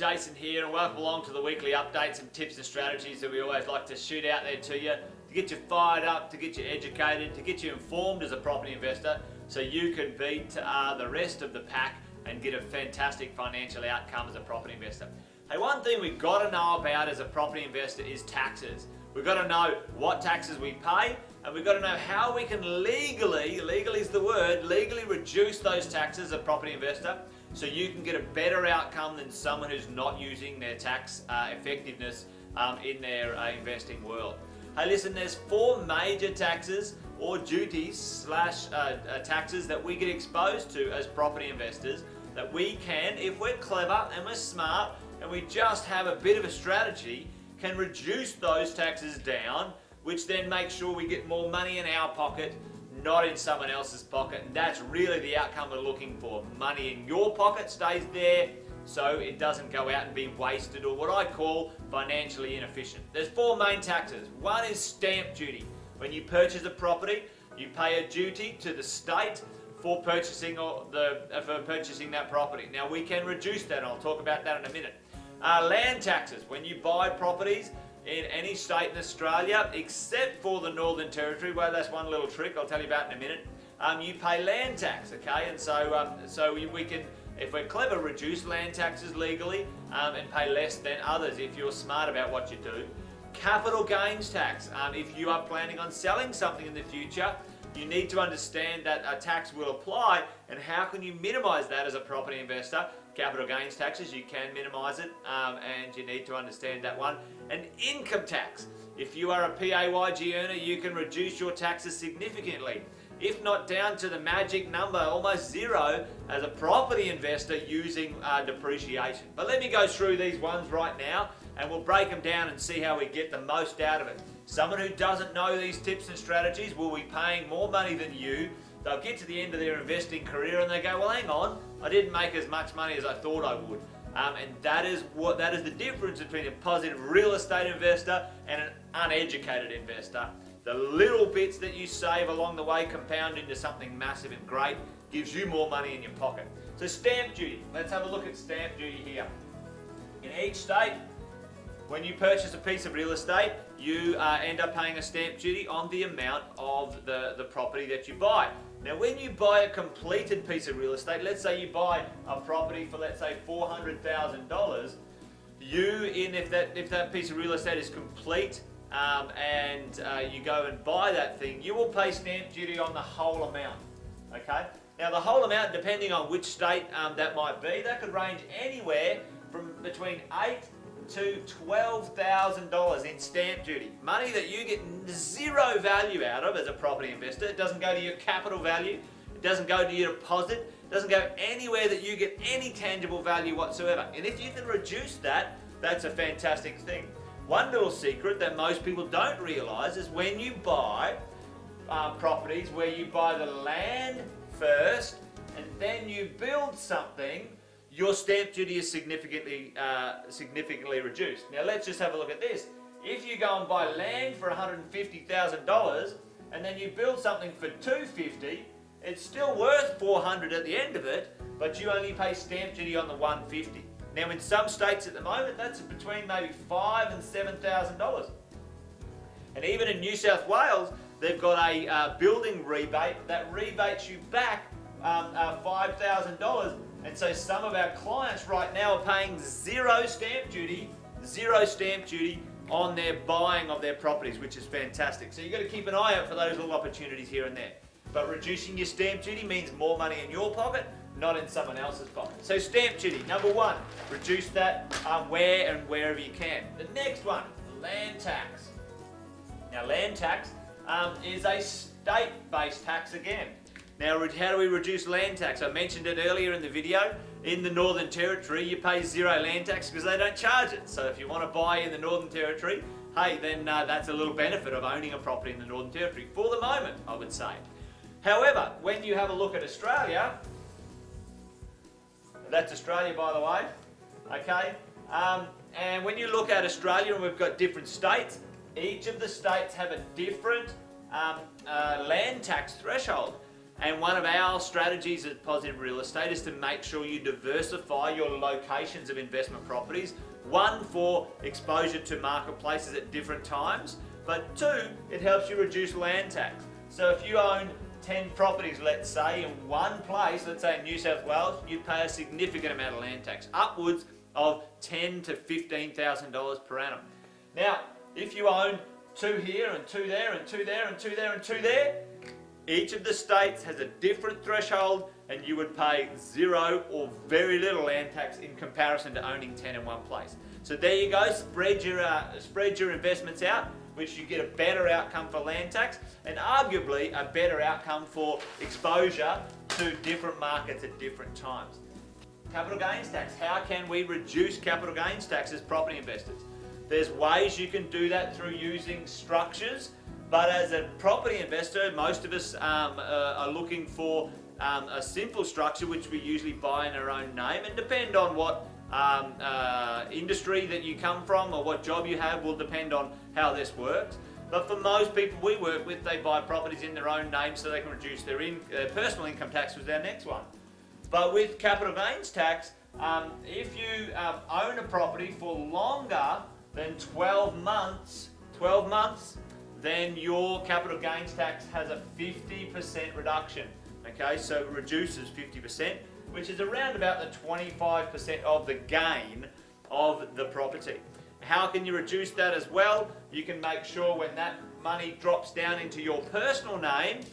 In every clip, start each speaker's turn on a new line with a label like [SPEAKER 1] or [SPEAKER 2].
[SPEAKER 1] Jason here, and welcome along to the weekly updates and tips and strategies that we always like to shoot out there to you to get you fired up, to get you educated, to get you informed as a property investor so you can beat the rest of the pack and get a fantastic financial outcome as a property investor. Hey, one thing we've got to know about as a property investor is taxes. We've got to know what taxes we pay, and we've got to know how we can legally is the word, legally reduce those taxes as a property investor so you can get a better outcome than someone who's not using their tax effectiveness in their investing world. Hey, listen, there's 4 major taxes or duties slash taxes that we get exposed to as property investors that we can, if we're clever and we're smart and we just have a bit of a strategy, can reduce those taxes down, which then makes sure we get more money in our pocket, not in someone else's pocket. And that's really the outcome we're looking for. Money in your pocket stays there so it doesn't go out and be wasted, or what I call financially inefficient. There's 4 main taxes. One is stamp duty. When you purchase a property, you pay a duty to the state for purchasing that property. Now we can reduce that, and I'll talk about that in a minute. Land taxes. When you buy properties in any state in Australia, except for the Northern Territory, well, that's one little trick I'll tell you about in a minute, you pay land tax, okay? And so we can, if we're clever, reduce land taxes legally and pay less than others if you're smart about what you do. Capital gains tax. If you are planning on selling something in the future, you need to understand that a tax will apply, and how can you minimize that as a property investor? Capital gains taxes, you can minimize it, and you need to understand that one. And income tax. If you are a PAYG earner, you can reduce your taxes significantly, if not down to the magic number, almost 0, as a property investor using depreciation. But let me go through these ones right now, and we'll break them down and see how we get the most out of it. Someone who doesn't know these tips and strategies will be paying more money than you. They'll get to the end of their investing career and they go, well, hang on, I didn't make as much money as I thought I would. And that is the difference between a positive real estate investor and an uneducated investor. The little bits that you save along the way compound into something massive and great, gives you more money in your pocket. So stamp duty. Let's have a look at stamp duty here. In each state, when you purchase a piece of real estate, you end up paying a stamp duty on the amount of the property that you buy. Now when you buy a completed piece of real estate, let's say you buy a property for, let's say, $400,000, if that piece of real estate is complete and you go and buy that thing, you will pay stamp duty on the whole amount, okay? Now the whole amount, depending on which state that might be, that could range anywhere from between $8,000 to $12,000 in stamp duty. Money that you get 0 value out of as a property investor. It doesn't go to your capital value, it doesn't go to your deposit, it doesn't go anywhere that you get any tangible value whatsoever. And if you can reduce that, that's a fantastic thing. One little secret that most people don't realize is when you buy properties where you buy the land first and then you build something, your stamp duty is significantly reduced. Now let's just have a look at this. If you go and buy land for $150,000 and then you build something for $250,000, it's still worth $400,000 at the end of it, but you only pay stamp duty on the $150,000. Now in some states at the moment, that's between maybe $5,000 and $7,000. And even in New South Wales, they've got a building rebate that rebates you back $5,000. And so some of our clients right now are paying 0 stamp duty on their buying of their properties, which is fantastic. So you've got to keep an eye out for those little opportunities here and there. But reducing your stamp duty means more money in your pocket, not in someone else's pocket. So stamp duty, number 1, reduce that where and wherever you can. The next one, land tax. Now land tax is a state-based tax again. Now, how do we reduce land tax? I mentioned it earlier in the video. In the Northern Territory, you pay 0 land tax because they don't charge it. So if you want to buy in the Northern Territory, hey, then that's a little benefit of owning a property in the Northern Territory, for the moment, I would say. However, when you have a look at Australia, that's Australia, by the way, okay? And when you look at Australia, and we've got different states, each of the states have a different land tax threshold. And one of our strategies at Positive Real Estate is to make sure you diversify your locations of investment properties. One, for exposure to marketplaces at different times, but two, it helps you reduce land tax. So if you own 10 properties, let's say, in one place, let's say in New South Wales, you pay a significant amount of land tax, upwards of $10,000 to $15,000 per annum. Now, if you own 2 here and 2 there and 2 there and 2 there and 2 there, each of the states has a different threshold, and you would pay 0 or very little land tax in comparison to owning 10 in one place. So there you go, spread your investments out, which you get a better outcome for land tax and arguably a better outcome for exposure to different markets at different times. Capital gains tax. How can we reduce capital gains tax as property investors? There's ways you can do that through using structures, but as a property investor, most of us are looking for a simple structure which we usually buy in our own name, and depend on what industry that you come from or what job you have will depend on how this works. But for most people we work with, they buy properties in their own name so they can reduce their personal income tax, was our next one. But with capital gains tax, if you own a property for longer than 12 months, then your capital gains tax has a 50% reduction. Okay, so it reduces 50%, which is around about the 25% of the gain of the property. How can you reduce that as well? You can make sure when that money drops down into your personal name,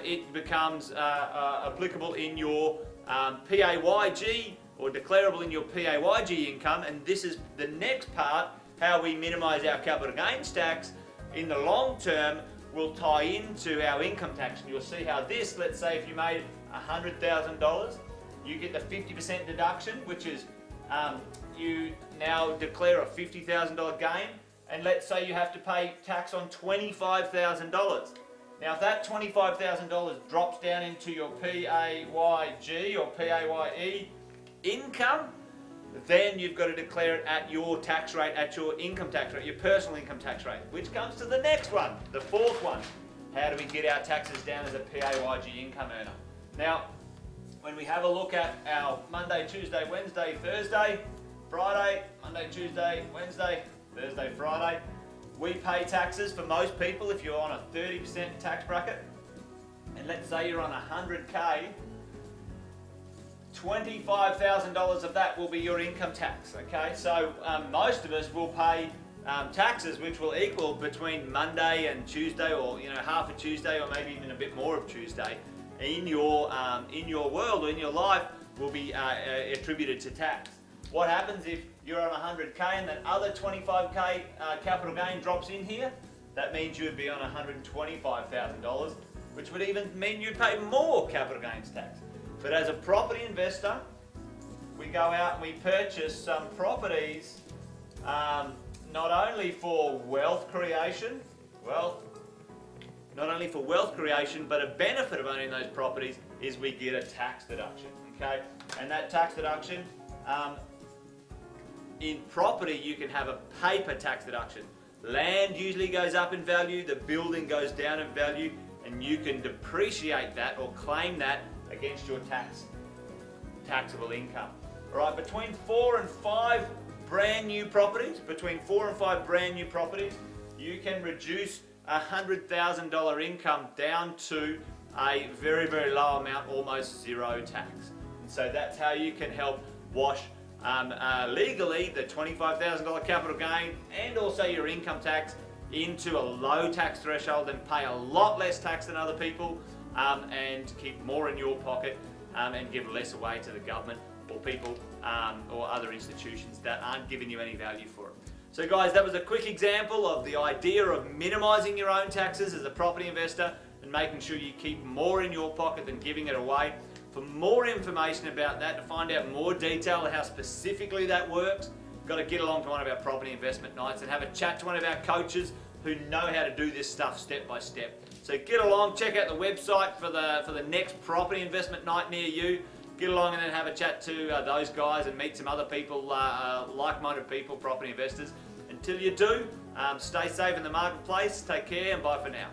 [SPEAKER 1] it becomes applicable in your PAYG, or declarable in your PAYG income. And this is the next part, how we minimise our capital gains tax in the long term will tie into our income tax. And you'll see how this, let's say if you made $100,000, you get the 50% deduction, which is you now declare a $50,000 gain, and let's say you have to pay tax on $25,000. Now if that $25,000 drops down into your PAYG or PAYE income, then you've got to declare it at your tax rate, at your income tax rate, your personal income tax rate, which comes to the next one, the fourth one. How do we get our taxes down as a PAYG income earner? Now, when we have a look at our Monday, Tuesday, Wednesday, Thursday, Friday, Monday, Tuesday, Wednesday, Thursday, Friday, we pay taxes for most people if you're on a 30% tax bracket, and let's say you're on 100K, $25,000 of that will be your income tax, okay? So most of us will pay taxes which will equal between Monday and Tuesday, or half of Tuesday, or maybe even a bit more of Tuesday in your world or in your life will be attributed to tax. What happens if you're on 100K and that other 25K capital gain drops in here? That means you would be on $125,000, which would even mean you'd pay more capital gains tax. But as a property investor, we go out and we purchase some properties not only for wealth creation, but a benefit of owning those properties is we get a tax deduction, okay? And that tax deduction, in property you can have a paper tax deduction. Land usually goes up in value, the building goes down in value, and you can depreciate that or claim that against your taxable income. All right, between 4 and 5 brand new properties, you can reduce a $100,000 income down to a very, very low amount, almost zero tax. And so that's how you can help wash legally the $25,000 capital gain and also your income tax into a low tax threshold and pay a lot less tax than other people, and keep more in your pocket and give less away to the government or people or other institutions that aren't giving you any value for it. So guys, that was a quick example of the idea of minimising your own taxes as a property investor and making sure you keep more in your pocket than giving it away. For more information about that, to find out more detail of how specifically that works, you've got to get along to one of our property investment nights and have a chat to one of our coaches who know how to do this stuff step by step. So get along, check out the website for the next property investment night near you. Get along and then have a chat to those guys and meet some other people, like-minded people, property investors. Until you do, stay safe in the marketplace, take care, and bye for now.